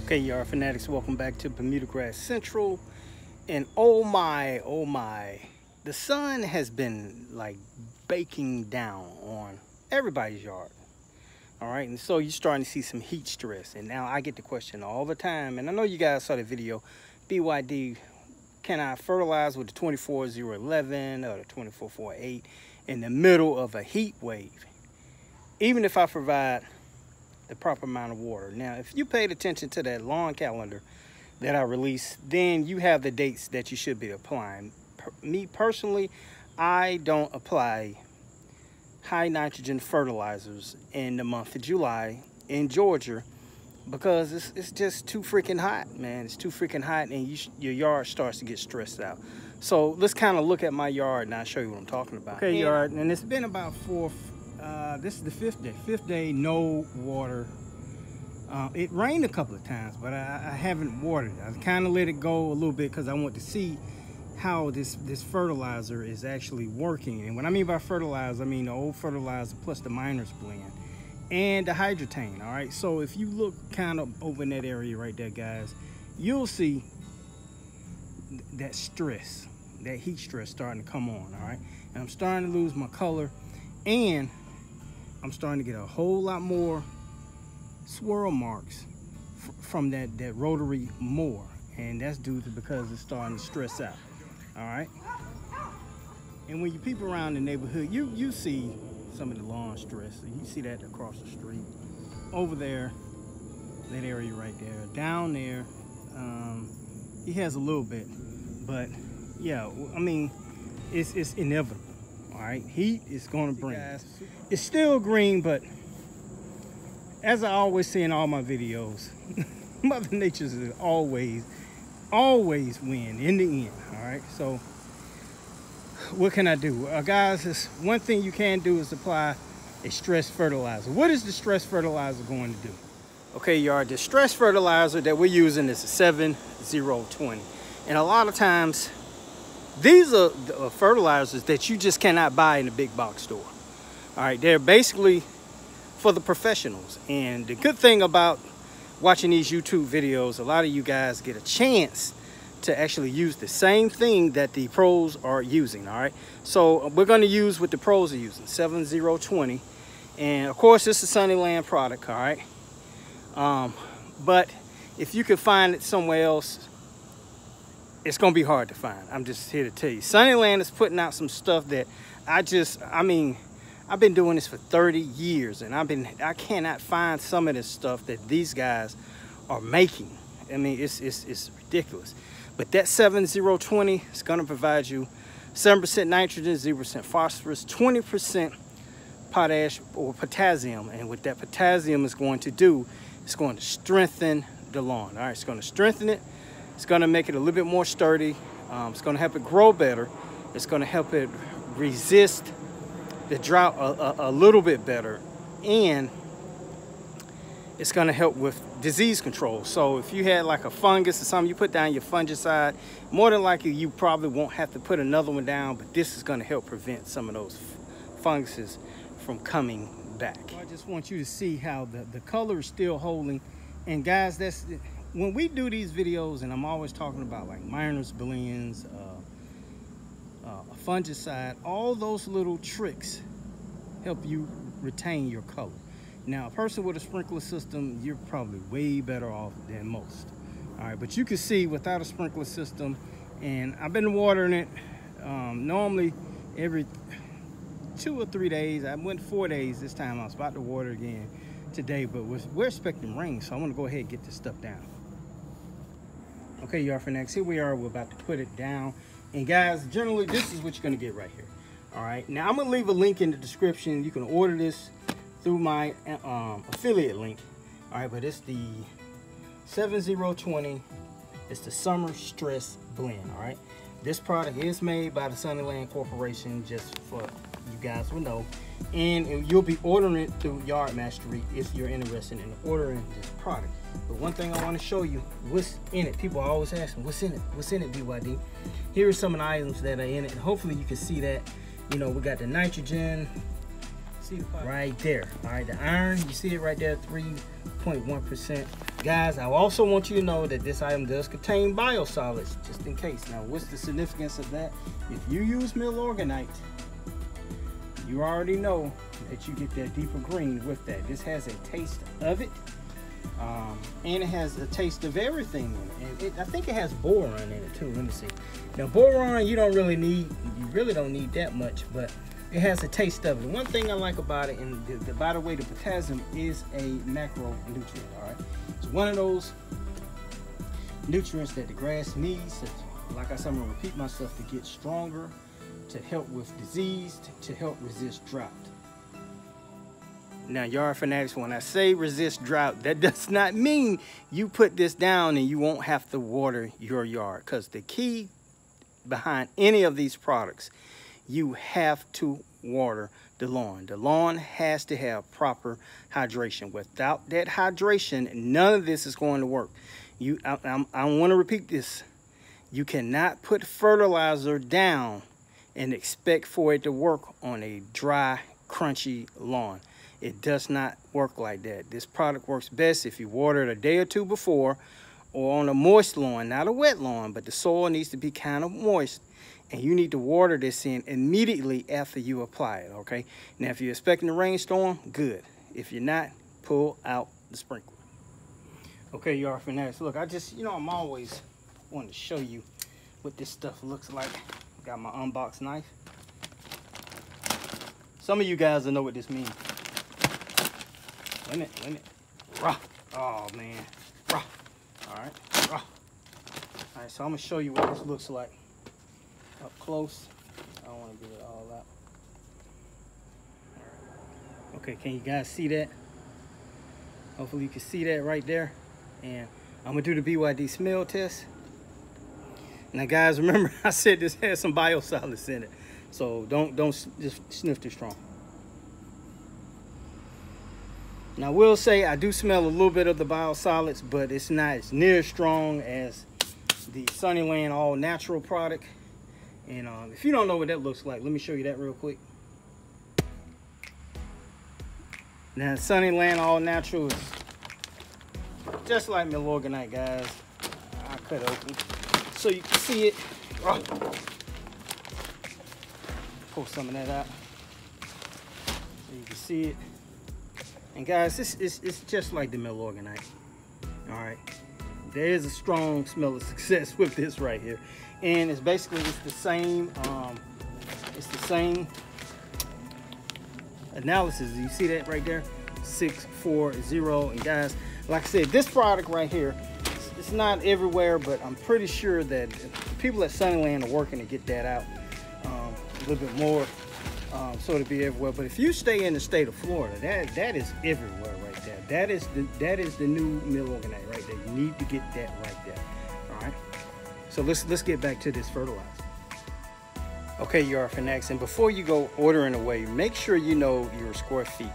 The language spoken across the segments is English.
Okay, yard fanatics, welcome back to Bermuda Grass Central. And oh my, the sun has been like baking down on everybody's yard. All right, and so you're starting to see some heat stress. And now I get the question all the time, and I know you guys saw the video, BYD, can I fertilize with the 24011 or the 24448 in the middle of a heat wave, even if I provide the proper amount of water? Now, if you paid attention to that lawn calendar that I released, then you have the dates that you should be applying. Me personally, I don't apply high nitrogen fertilizers in the month of July in Georgia because it's just too freaking hot, man. It's too freaking hot, and your yard starts to get stressed out. So let's kind of look at my yard and I'll show you what I'm talking about. Okay, yard, and it's been about this is the fifth day, no water. It rained a couple of times, but I haven't watered it. I kind of let it go a little bit because I want to see how this fertilizer is actually working. And what I mean by fertilizer, I mean the old fertilizer plus the miner's blend and the hydrotane. All right, so if you look kind of over in that area right there, guys, you'll see that stress, that heat stress starting to come on. All right, and I'm starting to lose my color, and I'm starting to get a whole lot more swirl marks from that rotary mower, and that's due to because it's starting to stress out. All right, and when you peep around the neighborhood, you see some of the lawn stress. You see that across the street, over there, that area right there, down there. He has a little bit, but yeah, I mean, it's inevitable. All right, heat is going to bring it. It's still green, but as I always say in all my videos, Mother Nature is always win in the end. All right, so what can I do? Guys, one thing you can do is apply a stress fertilizer. What is the stress fertilizer going to do? Okay, yard, the stress fertilizer that we're using is a 7020, and a lot of times these are the fertilizers that you just cannot buy in a big box store. All right, they're basically for the professionals. And the good thing about watching these YouTube videos, a lot of you guys get a chance to actually use the same thing that the pros are using. All right, so we're going to use what the pros are using, 7020. And of course, this is a Sunnilands product. All right, but if you can find it somewhere else, it's gonna be hard to find. I'm just here to tell you, Sunnilands is putting out some stuff that I mean, I've been doing this for 30 years, and I cannot find some of this stuff that these guys are making. I mean, it's ridiculous. But that 7020 is gonna provide you 7% nitrogen, 0% phosphorus, 20% potash or potassium. And what that potassium is going to do, it's going to strengthen the lawn. All right, it's going to strengthen it. It's going to make it a little bit more sturdy. It's going to help it grow better. It's going to help it resist the drought a little bit better. And it's going to help with disease control. So if you had like a fungus or something, you put down your fungicide, more than likely you probably won't have to put another one down, but this is going to help prevent some of those funguses from coming back. I just want you to see how the color is still holding. And guys, that's when we do these videos, and I'm always talking about like miner's blends, a fungicide, all those little tricks help you retain your color. Now, a person with a sprinkler system, you're probably way better off than most. All right, but you can see without a sprinkler system, and I've been watering it normally every 2 or 3 days. I went 4 days this time. I was about to water again today, but we're expecting rain, so I'm gonna go ahead and get this stuff down. Okay, yard fanatics, here we are. We're about to put it down. And guys, generally this is what you're gonna get right here. All right, now I'm gonna leave a link in the description. You can order this through my affiliate link. All right, but it's the 7020. It's the Summer Stress Blend. All right, this product is made by the Sunnilands Corporation, just for you guys will know, and you'll be ordering it through Yard Mastery if you're interested in ordering this product. But one thing I want to show you, what's in it. People are always asking, what's in it? What's in it, BYD? Here are some of the items that are in it, and hopefully you can see that. You know, we got the nitrogen, See the pot? Right there. All right, the iron, you see it right there, 3.1%. Guys, I also want you to know that this item does contain biosolids, just in case. Now, what's the significance of that? If you use mill organite, you already know that you get that deeper green with that. This has a taste of it, and it has a taste of everything in it. And I think it has boron in it too. Let me see. Now, boron you really don't need that much, but it has a taste of it. One thing I like about it, and by the way, the potassium is a macronutrient. All right, it's one of those nutrients that the grass needs. Like I said, I'm gonna repeat myself, to get stronger, to help with disease, to help resist drought. Now, yard fanatics, when I say resist drought, that does not mean you put this down and you won't have to water your yard. Because the key behind any of these products, you have to water the lawn. The lawn has to have proper hydration. Without that hydration, none of this is going to work. I want to repeat this. You cannot put fertilizer down and expect for it to work on a dry, crunchy lawn. It does not work like that. This product works best if you water it a day or two before, or on a moist lawn, not a wet lawn, but the soil needs to be kind of moist. And you need to water this in immediately after you apply it, okay? Now, if you're expecting a rainstorm, good. If you're not, pull out the sprinkler. Okay, yard fanatics, look, I'm always wanting to show you what this stuff looks like. Got my unboxed knife. Some of you guys will know what this means. Wait a minute. Raw. Oh, man. Raw. All right. Raw. All right, so I'm going to show you what this looks like up close. I don't want to get it all out. All right. Okay, can you guys see that? Hopefully you can see that right there. And I'm going to do the BYD smell test. Now, guys, remember I said this has some biosolids in it. So don't just sniff too strong. Now, I will say I do smell a little bit of the biosolids, but it's not as near as strong as the Sunnilands all natural product. And if you don't know what that looks like, let me show you that real quick. Now, Sunnilands all natural is just like Milorganite, guys. I cut it open so you can see it. Oh. Pull some of that out so you can see it. And guys, this is just like the Milorganite. All right, there is a strong smell of success with this right here, and it's the same. It's the same analysis. You see that right there, 640. And guys, like I said, this product right here, it's not everywhere, but I'm pretty sure that people at Sunnilands are working to get that out a little bit more. So it'll be everywhere. But if you stay in the state of Florida, that is everywhere right there. That is the new Milorganite right there. You need to get that right there. All right. So let's get back to this fertilizer. Okay, yard fanatics, and before you go ordering away, make sure you know your square feet.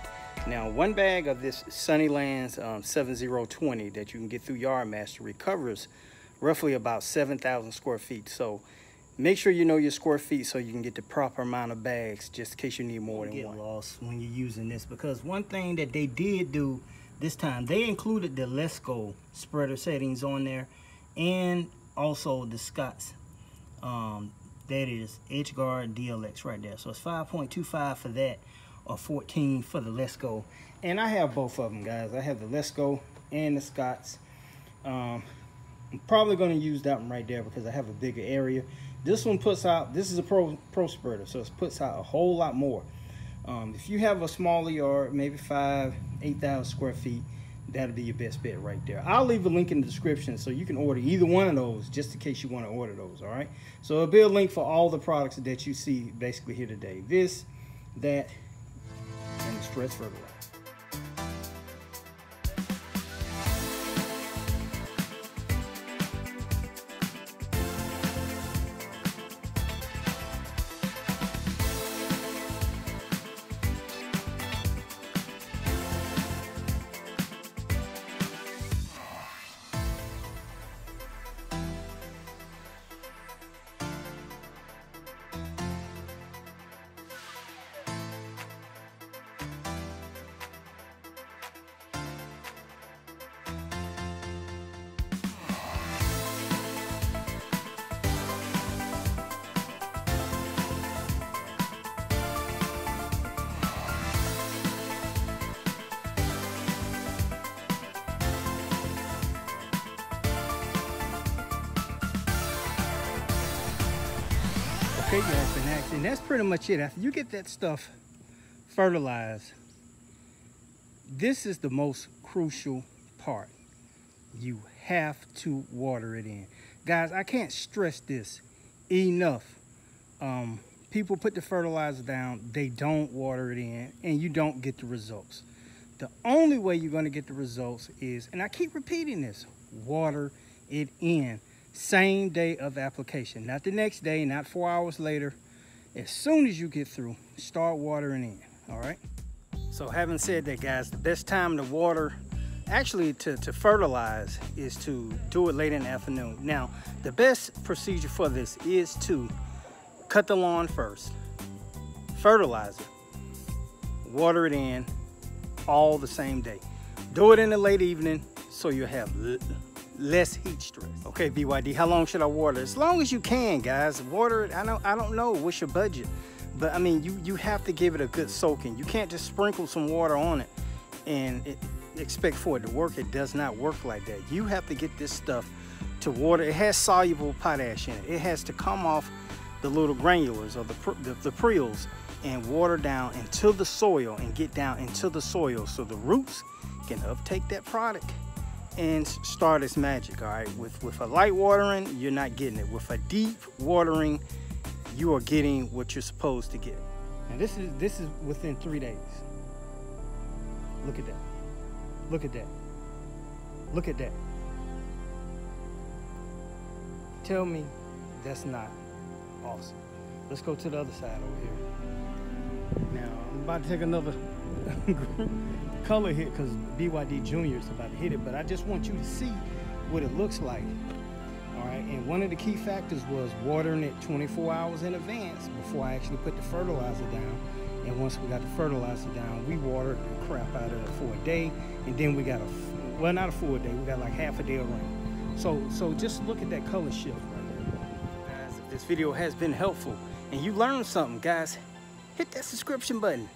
Now, one bag of this Sunnilands 7020 that you can get through Yardmaster recovers roughly about 7,000 square feet. So make sure you know your square feet so you can get the proper amount of bags, just in case you need more than one. Get lost when you're using this, because one thing that they did do this time, they included the Lesco spreader settings on there, and also the Scott's. That is EdgeGuard DLX right there. So it's 5.25 for that, or 14 for the Lesco. And I have both of them, guys. I have the Lesco and the Scott's. I'm probably going to use that one right there because I have a bigger area. This one puts out, this is a pro spreader, so it puts out a whole lot more. If you have a smaller yard, maybe 8,000 square feet, that'll be your best bet right there. I'll leave a link in the description so you can order either one of those, just in case you want to order those. All right, so it'll be a link for all the products that you see basically here today: this, that, and the stress fertilizer. Okay, y'all, been acting. That's pretty much it. After you get that stuff fertilized, this is the most crucial part. You have to water it in. Guys, I can't stress this enough. People put the fertilizer down, they don't water it in, and you don't get the results. The only way you're going to get the results is, and I keep repeating this, water it in. Same day of application, not the next day, not 4 hours later. As soon as you get through, start watering in, all right? So having said that, guys, the best time to water, actually to fertilize, is to do it late in the afternoon. Now, the best procedure for this is to cut the lawn first, fertilize it, water it in all the same day. Do it in the late evening so you have less heat stress. Okay, BYD, how long should I water? As long as you can, guys. Water it. I don't know what's your budget, but I mean, you have to give it a good soaking. You can't just sprinkle some water on it and expect for it to work. It does not work like that. You have to get this stuff to water. It has soluble potash in it. It has to come off the little granulars or the prills and water down into the soil and get down into the soil so the roots can uptake that product and start its magic. All right, with a light watering, you're not getting it. With a deep watering, you are getting what you're supposed to get. And this is within 3 days. Look at that. Look at that. Look at that. Tell me that's not awesome. Let's go to the other side over here. Now I'm about to take another color hit because BYD Junior is about to hit it, but I just want you to see what it looks like. All right, and one of the key factors was watering it 24 hours in advance before I actually put the fertilizer down. And once we got the fertilizer down, we watered the crap out of it for a day, and then we got well, not a full day, we got like half a day of rain. So just look at that color shift right there. Guys, if this video has been helpful and you learned something, guys, hit that subscription button.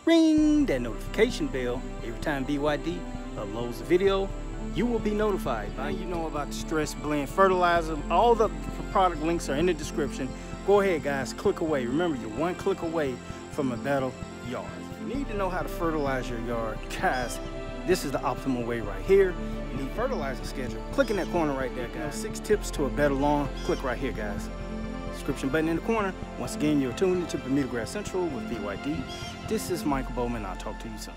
Ring that notification bell. Every time BYD uploads a video, you will be notified. Now you know about the Stress Blend Fertilizer. All the product links are in the description. Go ahead, guys, click away. Remember, you're one click away from a better yard. If you need to know how to fertilize your yard, guys, this is the optimal way right here. You need fertilizer schedule. Click in that corner right there, guys. 6 tips to a better lawn. Click right here, guys. Description button in the corner. Once again, you're tuned into Bermuda Grass Central with BYD. This is Michael Bowman. I'll talk to you soon.